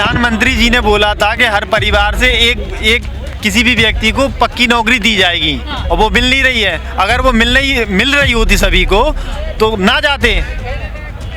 प्रधानमंत्री जी ने बोला था कि हर परिवार से एक किसी भी व्यक्ति को पक्की नौकरी दी जाएगी और वो मिल नहीं रही है। अगर वो मिल रही होती सभी को तो ना जाते,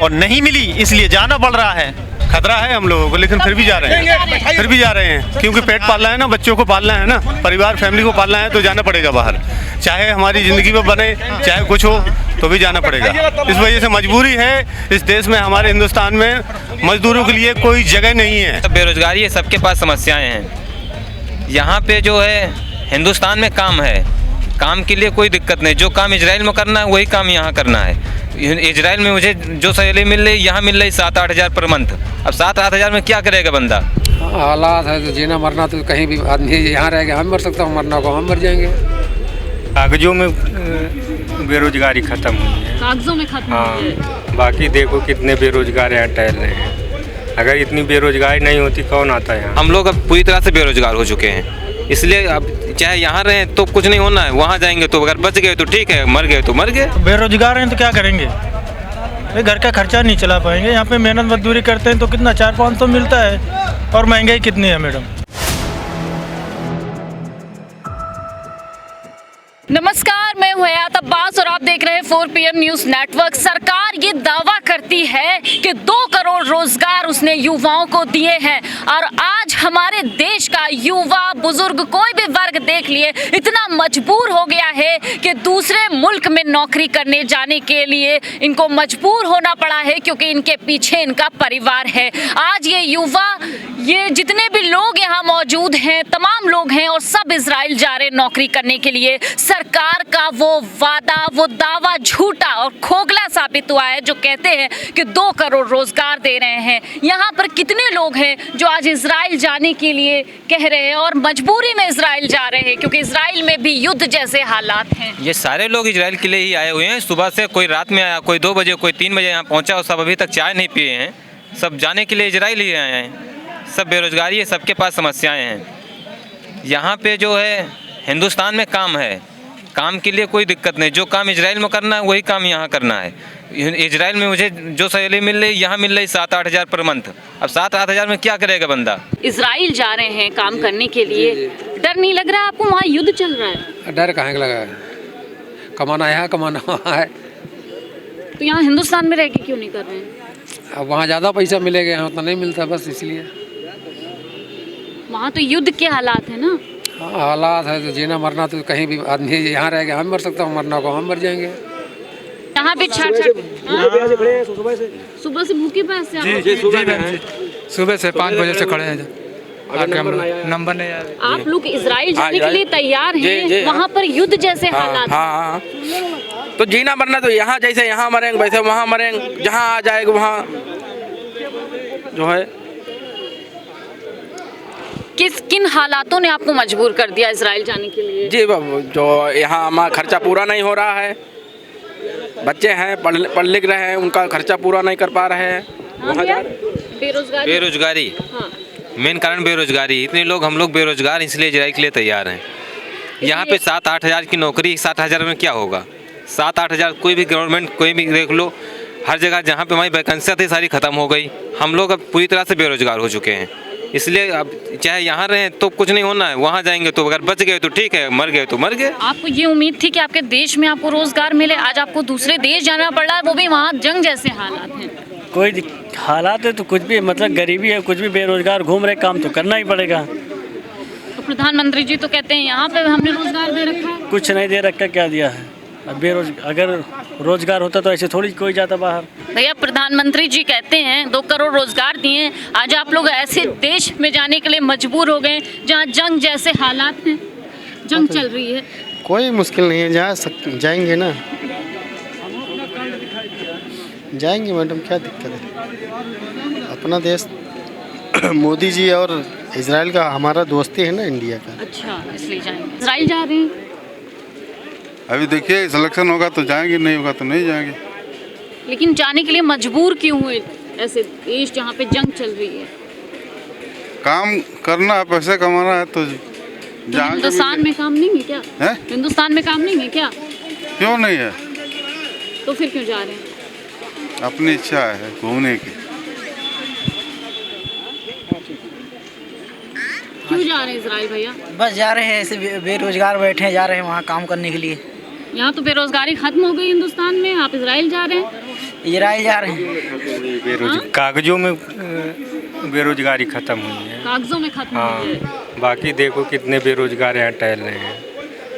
और नहीं मिली इसलिए जाना पड़ रहा है। खतरा है हम लोगों को, लेकिन फिर भी जा रहे हैं क्योंकि पेट पालना है ना, बच्चों को पालना है ना, परिवार फैमिली को पालना है तो जाना पड़ेगा बाहर। चाहे हमारी ज़िंदगी में बने, चाहे कुछ हो, तो भी जाना पड़ेगा। इस वजह से मजबूरी है। इस देश में, हमारे हिंदुस्तान में मजदूरों के लिए कोई जगह नहीं है। बेरोजगारी है, सबके पास समस्याएं हैं। यहाँ पे जो है हिंदुस्तान में काम है, काम के लिए कोई दिक्कत नहीं। जो काम इजराइल में करना है वही काम यहाँ करना है। इजराइल में मुझे जो सैलरी मिल रही, यहाँ मिल रही 7-8 हज़ार पर मंथ। अब 7-8 हज़ार में क्या करेगा बंदा? हालात है तो जीना मरना, तो कहीं भी आदमी यहाँ रह गया, हम मर सकता हूँ, मरना को हम मर जाएंगे। कागजों में बेरोजगारी खत्म हुई है। कागजों में खत्म हुई है। बाकी देखो कितने बेरोजगार यहाँ टहल रहे हैं। अगर इतनी बेरोजगारी नहीं होती कौन आता है यहाँ? हम लोग अब पूरी तरह से बेरोजगार हो चुके हैं। इसलिए अब चाहे यहाँ रहें तो कुछ नहीं होना है, वहाँ जाएंगे तो अगर बच गए तो ठीक है, मर गए तो मर गए। बेरोजगार हैं तो क्या करेंगे? भाई घर का खर्चा नहीं चला पाएंगे। यहाँ पे मेहनत मजदूरी करते हैं तो कितना 400-500 मिलता है, और महंगाई कितनी है मैडम? नमस्कार, मैं हूं हयात अब्बास और आप देख रहे हैं 4 PM न्यूज नेटवर्क। सरकार ये दावा करती है कि 2 करोड़ रोजगार उसने युवाओं को दिए हैं, और आज हमारे देश का युवा, बुजुर्ग, कोई भी वर्ग देख लिए इतना मजबूर हो गया है कि दूसरे मुल्क में नौकरी करने जाने के लिए इनको मजबूर होना पड़ा है, क्योंकि इनके पीछे इनका परिवार है। आज ये युवा, ये जितने भी लोग यहाँ मौजूद हैं, तमाम लोग हैं और सब इजराइल जा रहे नौकरी करने के लिए। सरकार का वो वादा, वो दावा झूठा और खोखला साबित हुआ है, जो कहते हैं कि 2 करोड़ रोजगार दे रहे हैं। यहाँ पर कितने लोग हैं जो आज इजराइल जाने के लिए कह रहे हैं और मजबूरी में इजराइल जा रहे हैं, क्योंकि इजराइल में भी युद्ध जैसे हालात हैं। ये सारे लोग इजराइल के लिए ही आए हुए हैं। सुबह से कोई रात में आया, कोई 2 बजे, कोई 3 बजे यहाँ पहुँचा, और सब अभी तक चाय नहीं पिए हैं। सब जाने के लिए इजराइल ही आए हैं। सब बेरोजगारी है, सबके पास समस्याएँ हैं। यहाँ पे जो है हिंदुस्तान में काम है, काम के लिए कोई दिक्कत नहीं। जो काम इजराइल में करना है वही काम यहाँ करना है। इजराइल में मुझे जो सैलरी मिल रही, यहाँ मिल रही 7-8 हज़ार पर मंथ। अब 7-8 हज़ार में क्या करेगा बंदा? इजराइल जा रहे हैं काम करने के लिए, डर नहीं लग रहा आपको? वहाँ युद्ध चल रहा है। डर कहाँ लगा है? कमाना यहाँ, कमाना वहाँ है। तो यहाँ हिंदुस्तान में रह के क्यों नहीं कर रहे हैं? अब वहाँ ज़्यादा पैसा मिलेगा, यहाँ उतना नहीं मिलता, बस इसलिए। वहाँ तो युद्ध के हालात है ना। हाँ, हालात है तो जीना मरना, तो कहीं भी आदमी यहाँ रह गया, हम मर सकता हूँ, मरना को हम मर जाएंगे। यहाँ पे सुबह से भूखे प्यासे सुबह से 5 बजे से खड़े हैं। नंबर नहीं आ रहा। आप लोग इजराइल जाने के लिए तैयार हैं, वहाँ पर युद्ध जैसे हालात। हाँ, तो जीना मरना तो यहाँ जैसे यहाँ मरेंगे वैसे वहाँ मरेंगे, जहाँ आ जाएगा वहाँ जो है। किन हालातों ने आपको मजबूर कर दिया इजराइल जाने के लिए? जी बाबू, जो यहाँ हमारा खर्चा पूरा नहीं हो रहा है। बच्चे हैं, पढ़ लिख रहे हैं, उनका खर्चा पूरा नहीं कर पा रहे हैं। हाँ, बेरोजगारी हाँ। मेन कारण बेरोजगारी। इतने लोग, हम लोग बेरोजगार, इसलिए इजराइल के लिए तैयार हैं। यहाँ पे 7-8 हज़ार की नौकरी, 7 हज़ार में क्या होगा? 7-8 हज़ार कोई भी गवर्नमेंट, कोई भी देख लो, हर जगह जहाँ पे हमारी वैकेंसियाँ थी सारी ख़त्म हो गई। हम लोग अब पूरी तरह से बेरोजगार हो चुके हैं। इसलिए अब चाहे यहाँ रहें तो कुछ नहीं होना है, वहाँ जाएंगे तो अगर बच गए तो ठीक है, मर गए तो मर गए। आपको ये उम्मीद थी कि आपके देश में आपको रोजगार मिले, आज आपको दूसरे देश जाना पड़ रहा है, वो भी वहाँ जंग जैसे हालात हैं। कोई हालात है तो कुछ भी, मतलब गरीबी है, कुछ भी, बेरोजगार घूम रहे, काम तो करना ही पड़ेगा। तो प्रधानमंत्री जी तो कहते हैं यहाँ पे हमने रोजगार दे रखा है। कुछ नहीं दे रखा, क्या दिया है? अगर रोजगार होता तो ऐसे थोड़ी कोई जाता बाहर। भैया, प्रधानमंत्री जी कहते हैं 2 करोड़ रोजगार दिए, आज आप लोग ऐसे देश में जाने के लिए मजबूर हो गए जहाँ जंग जैसे हालात हैं, जंग चल रही है। कोई मुश्किल नहीं है, जाएंगे ना, जाएंगे मैडम, क्या दिक्कत है? अपना देश मोदी जी और इजराइल का हमारा दोस्ती है ना, इंडिया का। अच्छा, इसलिए जाएंगे। इजराइल जा रहे हैं। अभी देखिए, सिलेक्शन होगा तो जाएंगे, नहीं होगा तो नहीं जाएंगे। लेकिन जाने के लिए मजबूर क्यों हुए ऐसे देश जहाँ पे जंग चल रही है? काम करना है, पैसे कमाना है तो हिंदुस्तान में काम नहीं है क्या? है? हिंदुस्तान में काम नहीं है क्या? क्यों नहीं है? तो फिर क्यों जा रहे हैं? अपनी इच्छा है घूमने की। क्यों जा रहे हैं इजराइल भैया? बस जा रहे हैं, ऐसे बेरोजगार बैठे हैं, जा रहे हैं वहाँ काम करने के लिए। यहाँ तो बेरोजगारी खत्म हो गई हिंदुस्तान में, आप इजराइल जा रहे हैं? इजराइल जा रहे हैं। कागजों में बेरोजगारी खत्म हुई है। कागजों में खत्म हो गई है। बाकी देखो कितने बेरोजगार यहाँ टहल रहे हैं।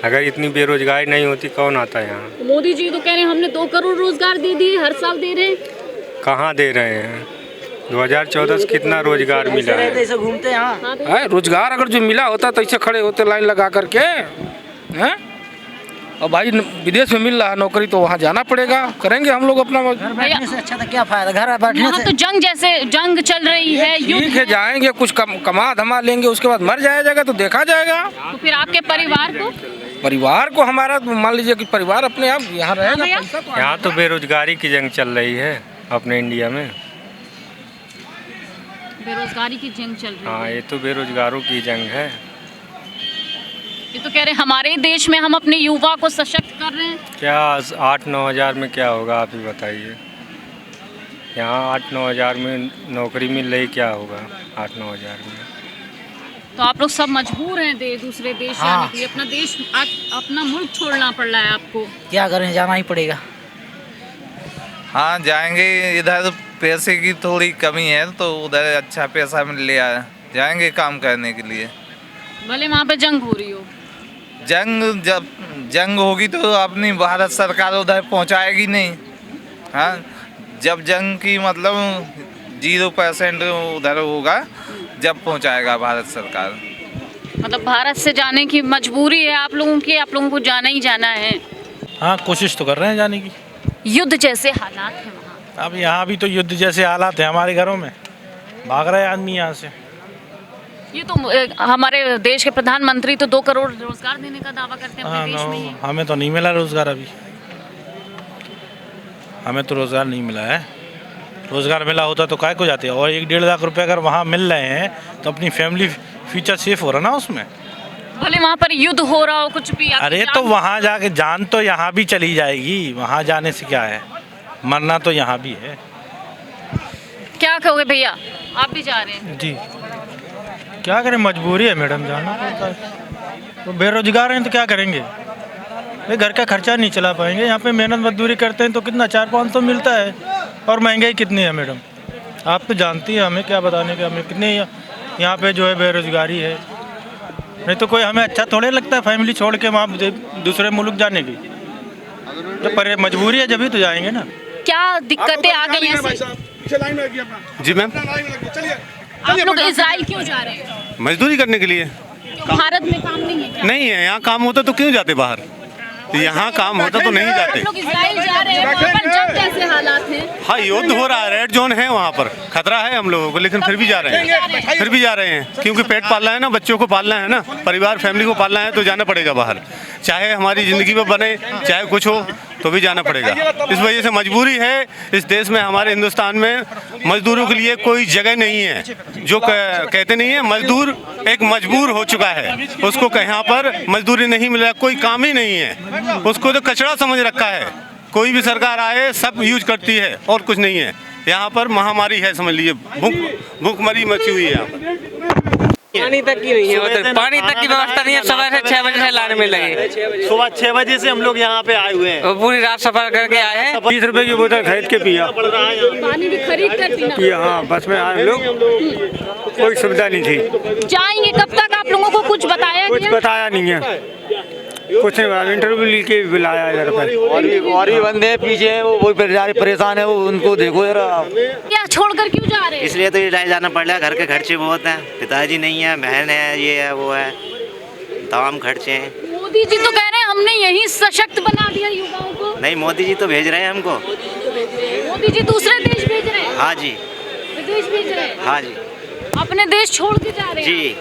अगर इतनी बेरोजगारी नहीं होती कौन आता यहाँ? मोदी जी तो कह रहे हैं हमने 2 करोड़ रोजगार दे दिए, हर साल दे रहे हैं। कहाँ दे रहे हैं? 2014 से कितना रोजगार मिला है? ऐसे घूमते हैं यहाँ। रोजगार अगर जो मिला होता तो ऐसे खड़े होते लाइन लगा करके हैं। और भाई विदेश में मिल रहा है नौकरी तो वहाँ जाना पड़ेगा, करेंगे हम लोग अपना। घर बैठने से अच्छा तो क्या फायदा, घर बैठने यहाँ तो जंग चल रही है, युद्ध ठीक है, जाएंगे कुछ कमा धमा लेंगे, उसके बाद मर जाएगा तो देखा जाएगा। तो फिर आपके परिवार को हमारा मान लीजिए कि परिवार अपने आप यहाँ रहेगा। यहाँ तो बेरोजगारी की जंग चल रही है अपने इंडिया में। बेरोजगारी की जंग चल रही है। हाँ, ये तो बेरोजगारों की जंग है। ये तो कह रहे हैं हमारे ही देश में हम अपने युवा को सशक्त कर रहे हैं। क्या 8-9 हज़ार में क्या होगा आप ही बताइए? यहाँ 8-9 हज़ार में नौकरी मिल रही, क्या होगा 8-9 हज़ार में? तो आप लोग सब मजबूर हैं दूसरे देश जाने के लिए। अपना देश अपना मुल्क छोड़ना पड़ रहा है आपको। क्या करें, जाना ही पड़ेगा। हाँ जाएंगे, इधर पैसे की थोड़ी कमी है तो उधर अच्छा पैसा मिल लिया, जाएंगे काम करने के लिए। भले वहाँ पे जंग हो रही हो। जब जंग होगी तो अपनी भारत सरकार उधर पहुँचाएगी नहीं। हाँ, जब जंग की मतलब 0% उधर होगा जब पहुँचाएगा भारत सरकार। मतलब भारत से जाने की मजबूरी है आप लोगों की, आप लोगों को जाना ही जाना है। हाँ, कोशिश तो कर रहे हैं जाने की। युद्ध जैसे हालात हैं वहाँ। अब यहाँ भी तो युद्ध जैसे हालात हैं हमारे घरों में, भाग रहे आदमी यहाँ से। ये तो हमारे देश के प्रधानमंत्री तो 2 करोड़ रोजगार देने का दावा करते हैं अपने देश में। हमें तो नहीं मिला रोजगार, अभी हमें तो रोजगार नहीं मिला है। रोजगार मिला होता तो काय को जाते। और 1-1.5 लाख रुपए अगर वहाँ मिल रहे हैं तो अपनी फैमिली फ्यूचर सेफ हो रहा ना उसमें। भले वहाँ पर युद्ध हो रहा हो कुछ भी। अरे तो वहाँ जाके जान तो यहाँ भी चली जाएगी, वहाँ जाने से क्या है, मरना तो यहाँ भी है। क्या कहोगे भैया, आप भी जा रहे हैं? जी, क्या करें, मजबूरी है मैडम, जाना पड़ता है। तो बेरोजगार हैं तो क्या करेंगे भाई, घर का खर्चा नहीं चला पाएंगे। यहाँ पे मेहनत मजदूरी करते हैं तो कितना 400-500 मिलता है, और महंगाई कितनी है मैडम, आप तो जानती हैं, हमें क्या बताने का। हमें कितनी यहाँ पे जो है बेरोजगारी है। नहीं तो कोई हमें अच्छा थोड़े लगता है फैमिली छोड़ के वहाँ दूसरे मुल्क जाने की। तो पर मजबूरी है, जब ही तो जाएंगे ना। क्या दिक्कतें आ गई हैं? जी मैम, आप लोग इजराइल क्यों जा रहे हैं? मजदूरी करने के लिए। भारत में काम नहीं है क्या? नहीं है, यहाँ काम होता तो क्यों जाते बाहर, यहाँ काम होता तो नहीं जाते। आप लोग इजराइल जा रहे हैं, वहाँ पर जब कैसे हालात हैं? हाँ, युद्ध हो रहा है, रेड जोन है वहाँ पर, खतरा है हम लोगों को, लेकिन फिर भी जा रहे हैं, क्योंकि पेट पालना है ना, बच्चों को पालना है ना, परिवार फैमिली को पालना है तो जाना पड़ेगा बाहर। चाहे हमारी ज़िंदगी में बने, चाहे कुछ हो, तो भी जाना पड़ेगा। इस वजह से मजबूरी है। इस देश में, हमारे हिंदुस्तान में मजदूरों के लिए कोई जगह नहीं है। जो कहते नहीं है, मजदूर एक मजबूर हो चुका है, उसको यहाँ पर मजदूरी नहीं मिल रहा, कोई काम ही नहीं है, उसको तो कचरा समझ रखा है। कोई भी सरकार आए सब यूज करती है और कुछ नहीं है। यहाँ पर महामारी है, समझ लीजिए, भूखमरी मची हुई है यहाँ पर। पानी तक की नहीं है उधर, पानी तक की व्यवस्था नहीं है। सुबह से 6 बजे से लाने में लगे, सुबह 6 बजे से हम लोग यहाँ पे आए हुए हैं, पूरी रात सफर करके आए हैं। 20 रुपए की बोतल खरीद के पिया, पानी भी खरीद कर पीना। हाँ, बस में आए लोग, कोई सुविधा नहीं थी। जाएंगे कब तक? आप लोगों को कुछ बताया कुछ बताया नहीं है, कुछ नहीं। इंटरव्यू लेके बुलाया इधर पर, और भी बंदे हैं पीछे, वो परेशान है, वो उनको देखो जरा। क्या छोड़कर क्यों जा रहे हैं? इसलिए तो इधर जाना पड़ रहा है, घर के खर्चे बहुत हैं, पिताजी नहीं है, बहन है, ये है वो है, तमाम खर्चे हैं। मोदी जी तो कह रहे हैं हमने यही सशक्त बना दिया युवाओं को। नहीं, मोदी जी तो भेज रहे हैं हमको। मोदी जी दूसरे देश भेज रहे हैं? हाँ जी, विदेश भेज रहे हैं? हाँ जी, अपने देश छोड़ के जा रहे हैं? जी,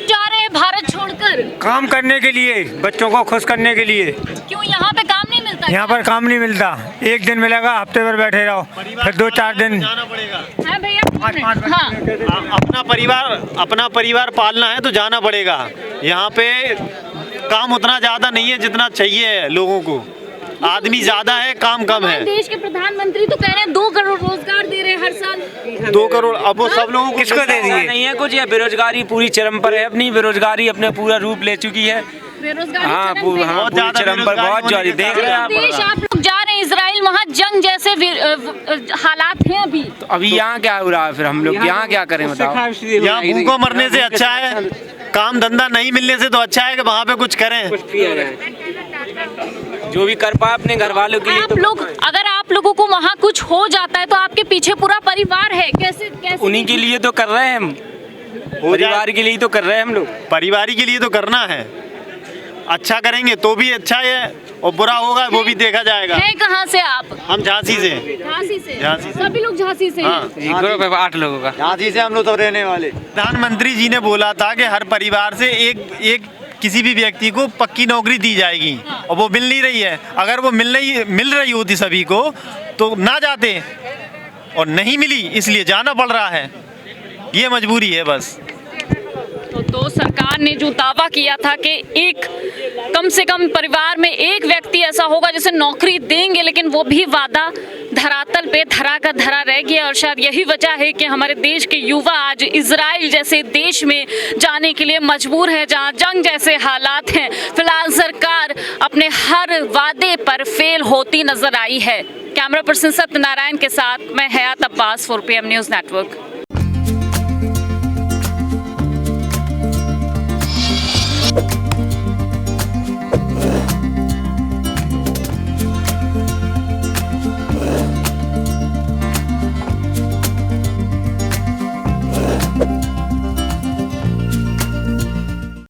जा रहे हैं भारत छोड़कर काम करने के लिए, बच्चों को खुश करने के लिए। क्यों, यहाँ पे काम नहीं मिलता? यहाँ पर काम नहीं मिलता, एक दिन मिलेगा, हफ्ते भर बैठे रहो, फिर 2-4 दिन है भैया। हाँ, अपना परिवार पालना है तो जाना पड़ेगा। यहाँ पे काम उतना ज़्यादा नहीं है जितना चाहिए लोगों को। आदमी ज्यादा है, काम कम है। देश के प्रधानमंत्री तो कह रहे हैं 2 करोड़ रोजगार दे रहे हैं हर साल। 2 करोड़ अब वो सब लोगों को किसको दे दिए? नहीं है कुछ, या बेरोजगारी पूरी चरम पर है, अपनी बेरोजगारी अपने पूरा रूप ले चुकी है। बेरोजगारी हाँ पूरी चरम पर, बहुत ज्यादा देख रहे हैं आप लोग जा रहे हैं इजराइल, वहाँ जंग जैसे हालात हैं अभी। तो अभी यहाँ क्या हो रहा है, फिर हम लोग यहाँ क्या करें बताओ? यहाँ भूखों मरने से अच्छा है, काम धंधा नहीं मिलने से तो अच्छा है कि वहाँ पे कुछ करें, जो भी कर पाए अपने घर वालों के लिए। आप लोग, अगर आप लोगों को वहाँ कुछ हो जाता है तो आपके पीछे पूरा परिवार है, कैसे उन्हीं के लिए तो कर रहे हैं हम, परिवार के लिए तो कर रहे हैं हम लोग। परिवार के लिए तो करना है, अच्छा करेंगे तो भी अच्छा है और बुरा होगा वो भी देखा जाएगा। हैं कहाँ से आप? हम झांसी से। झांसी से? झांसी से। सभी लोग झांसी से हैं? 8 लोगों का झांसी से हम लोग तो रहने वाले। प्रधानमंत्री जी ने बोला था कि हर परिवार से एक किसी भी व्यक्ति को पक्की नौकरी दी जाएगी और वो मिल नहीं रही है। अगर वो मिल रही होती सभी को तो ना जाते, और नहीं मिली इसलिए जाना पड़ रहा है, ये मजबूरी है बस। तो सरकार ने जो दावा किया था कि एक कम से कम परिवार में एक व्यक्ति ऐसा होगा जिसे नौकरी देंगे, लेकिन वो भी वादा धरातल पे धरा का धरा रह गया। और शायद यही वजह है कि हमारे देश के युवा आज इजराइल जैसे देश में जाने के लिए मजबूर है, जहां जंग जैसे हालात हैं। फिलहाल सरकार अपने हर वादे पर फेल होती नजर आई है। कैमरा पर्सन सत्यनारायण के साथ मैं हयात अब्बास, 4PM न्यूज़ नेटवर्क।